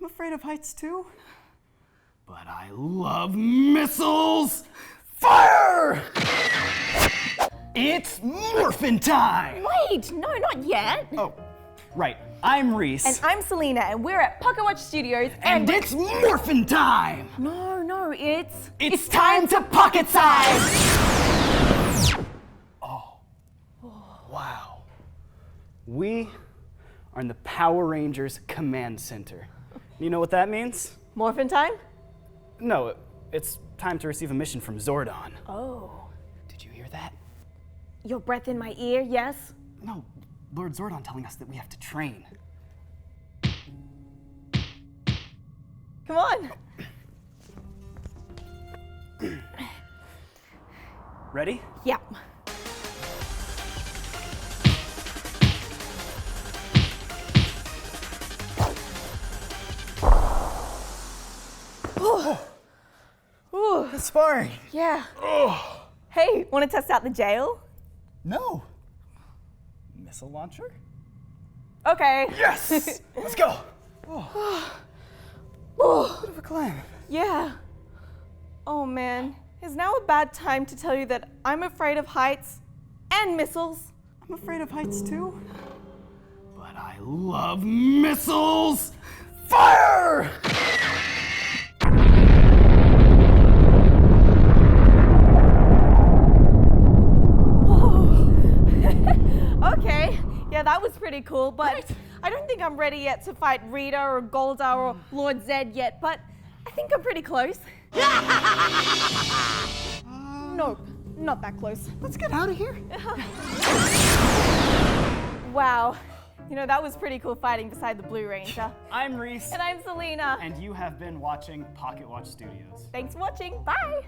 I'm afraid of heights too. But I love missiles! Fire! It's Morphin time! Wait, no, not yet. Oh, right. I'm Reese. And I'm Selena, and we're at Pocket.watch Studios, and it's Morphin time! No, it's... It's time to pocket size! Oh, wow. We are in the Power Rangers Command Center. You know what that means? Morphin time? No, it's time to receive a mission from Zordon. Oh. Did you hear that? Your breath in my ear, yes? No, Lord Zordon telling us that we have to train. Come on. Ready? Yeah. Ooh. It's sparring. Yeah. Oh. Hey, want to test out the jail? No. Missile launcher? Okay. Yes! Let's go. Oh. Bit of a climb. Yeah. Oh man, is now a bad time to tell you that I'm afraid of heights and missiles? I'm afraid of heights too. But I love missiles! Fire! Okay, yeah, that was pretty cool, but right. I don't think I'm ready yet to fight Rita or Golda or Lord Zed yet, but I think I'm pretty close. Nope, not that close. Let's get out of here. Wow, you know, that was pretty cool fighting beside the Blue Ranger. I'm Reese. And I'm Selena. And you have been watching Pocket Watch Studios. Thanks for watching, bye.